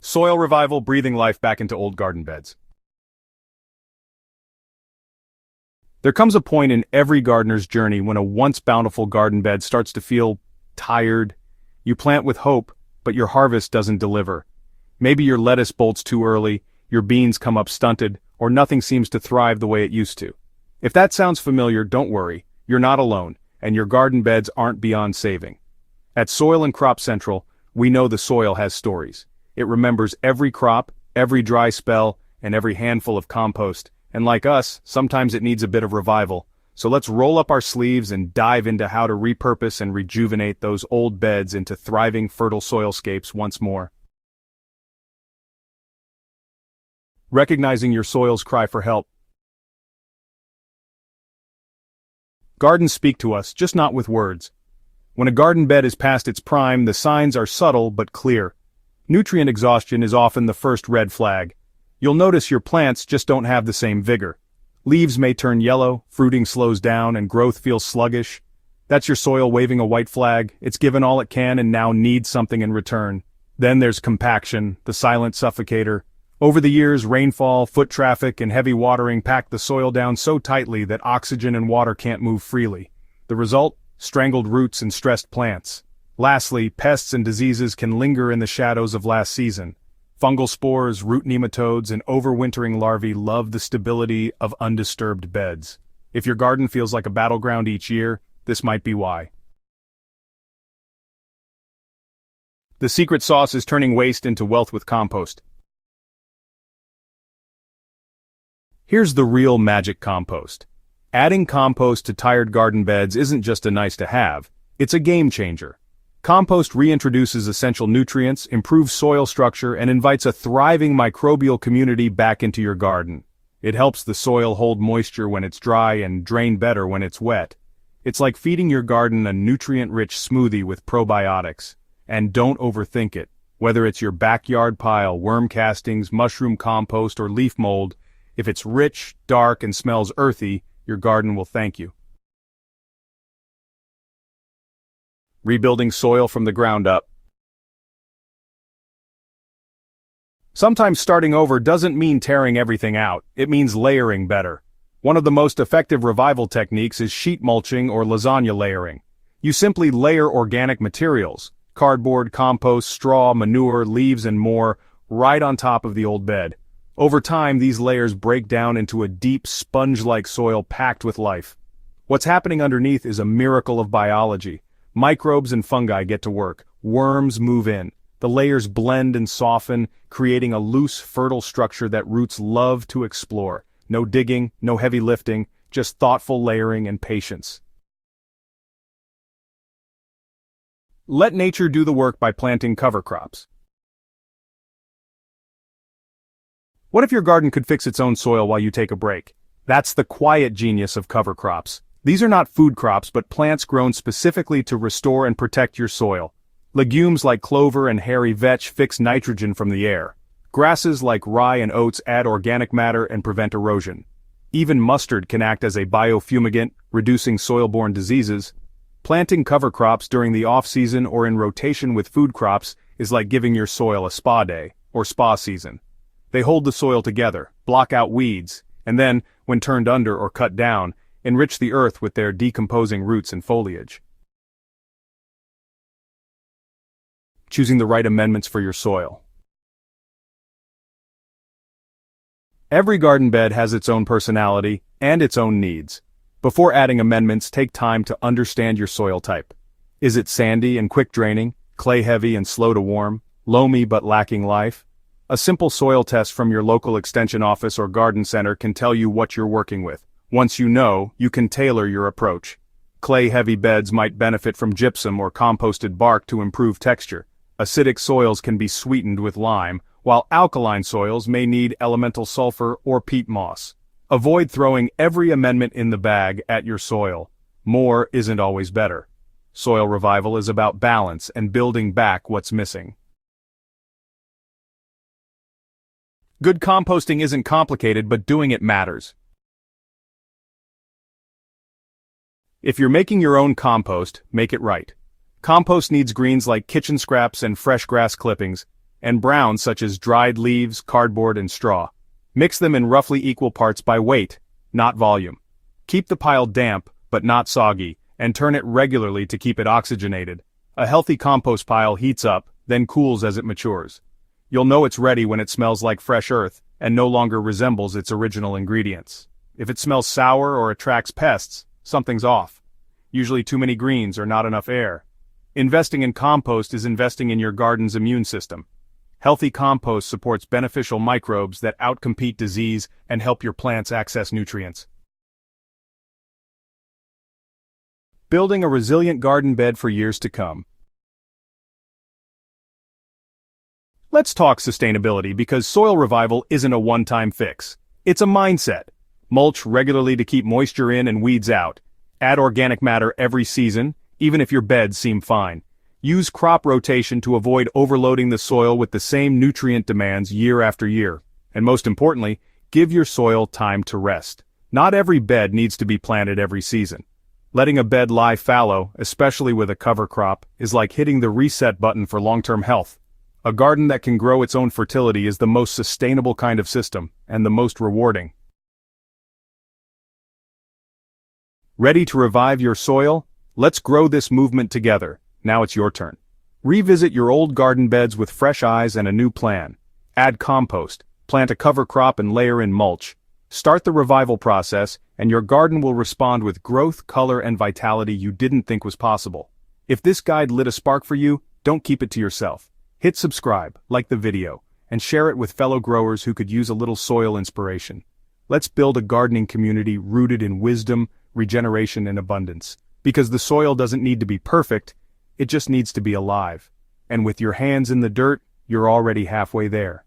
Soil revival, breathing life back into old garden beds. There comes a point in every gardener's journey when a once bountiful garden bed starts to feel tired. You plant with hope, but your harvest doesn't deliver. Maybe your lettuce bolts too early, your beans come up stunted, or nothing seems to thrive the way it used to. If that sounds familiar, don't worry, you're not alone, and your garden beds aren't beyond saving. At Soil and Crop Central, we know the soil has stories. It remembers every crop, every dry spell, and every handful of compost, and like us, sometimes it needs a bit of revival. So let's roll up our sleeves and dive into how to repurpose and rejuvenate those old beds into thriving, fertile soilscapes once more. Recognizing your soil's cry for help. Gardens speak to us, just not with words. When a garden bed is past its prime, the signs are subtle but clear. Nutrient exhaustion is often the first red flag. You'll notice your plants just don't have the same vigor. Leaves may turn yellow, fruiting slows down, and growth feels sluggish. That's your soil waving a white flag. It's given all it can and now needs something in return. Then there's compaction, the silent suffocator. Over the years, rainfall, foot traffic, and heavy watering pack the soil down so tightly that oxygen and water can't move freely. The result? Strangled roots and stressed plants. Lastly, pests and diseases can linger in the shadows of last season. Fungal spores, root nematodes, and overwintering larvae love the stability of undisturbed beds. If your garden feels like a battleground each year, this might be why. The secret sauce is turning waste into wealth with compost. Here's the real magic compost. Adding compost to tired garden beds isn't just a nice to have, it's a game changer. Compost reintroduces essential nutrients, improves soil structure, and invites a thriving microbial community back into your garden. It helps the soil hold moisture when it's dry and drain better when it's wet. It's like feeding your garden a nutrient-rich smoothie with probiotics. And don't overthink it. Whether it's your backyard pile, worm castings, mushroom compost, or leaf mold, if it's rich, dark, and smells earthy, your garden will thank you. Rebuilding soil from the ground up. Sometimes starting over doesn't mean tearing everything out, it means layering better. One of the most effective revival techniques is sheet mulching or lasagna layering. You simply layer organic materials, cardboard, compost, straw, manure, leaves, and more, right on top of the old bed. Over time, these layers break down into a deep, sponge-like soil packed with life. What's happening underneath is a miracle of biology. Microbes and fungi get to work, worms move in, the layers blend and soften, creating a loose, fertile structure that roots love to explore. No digging, no heavy lifting, just thoughtful layering and patience. Let nature do the work by planting cover crops. What if your garden could fix its own soil while you take a break? That's the quiet genius of cover crops. These are not food crops but plants grown specifically to restore and protect your soil. Legumes like clover and hairy vetch fix nitrogen from the air. Grasses like rye and oats add organic matter and prevent erosion. Even mustard can act as a biofumigant, reducing soil-borne diseases. Planting cover crops during the off-season or in rotation with food crops is like giving your soil a spa day, or spa season. They hold the soil together, block out weeds, and then, when turned under or cut down, enrich the earth with their decomposing roots and foliage. Choosing the right amendments for your soil. Every garden bed has its own personality and its own needs. Before adding amendments, take time to understand your soil type. Is it sandy and quick draining, clay-heavy and slow to warm, loamy but lacking life? A simple soil test from your local extension office or garden center can tell you what you're working with. Once you know, you can tailor your approach. Clay-heavy beds might benefit from gypsum or composted bark to improve texture. Acidic soils can be sweetened with lime, while alkaline soils may need elemental sulfur or peat moss. Avoid throwing every amendment in the bag at your soil. More isn't always better. Soil revival is about balance and building back what's missing. Good composting isn't complicated, but doing it matters. If you're making your own compost, make it right. Compost needs greens like kitchen scraps and fresh grass clippings, and brown such as dried leaves, cardboard, and straw. Mix them in roughly equal parts by weight, not volume. Keep the pile damp, but not soggy, and turn it regularly to keep it oxygenated. A healthy compost pile heats up, then cools as it matures. You'll know it's ready when it smells like fresh earth, and no longer resembles its original ingredients. If it smells sour or attracts pests, something's off. Usually too many greens or not enough air. Investing in compost is investing in your garden's immune system. Healthy compost supports beneficial microbes that outcompete disease and help your plants access nutrients. Building a resilient garden bed for years to come. Let's talk sustainability because soil revival isn't a one-time fix. It's a mindset. Mulch regularly to keep moisture in and weeds out. Add organic matter every season, even if your beds seem fine. Use crop rotation to avoid overloading the soil with the same nutrient demands year after year. And most importantly, give your soil time to rest. Not every bed needs to be planted every season. Letting a bed lie fallow, especially with a cover crop, is like hitting the reset button for long-term health. A garden that can grow its own fertility is the most sustainable kind of system, and the most rewarding. Ready to revive your soil? Let's grow this movement together. Now it's your turn. Revisit your old garden beds with fresh eyes and a new plan. Add compost, plant a cover crop and layer in mulch. Start the revival process, and your garden will respond with growth, color, and vitality you didn't think was possible. If this guide lit a spark for you, don't keep it to yourself. Hit subscribe, like the video, and share it with fellow growers who could use a little soil inspiration. Let's build a gardening community rooted in wisdom, regeneration, and abundance. Because the soil doesn't need to be perfect, it just needs to be alive. And with your hands in the dirt, you're already halfway there.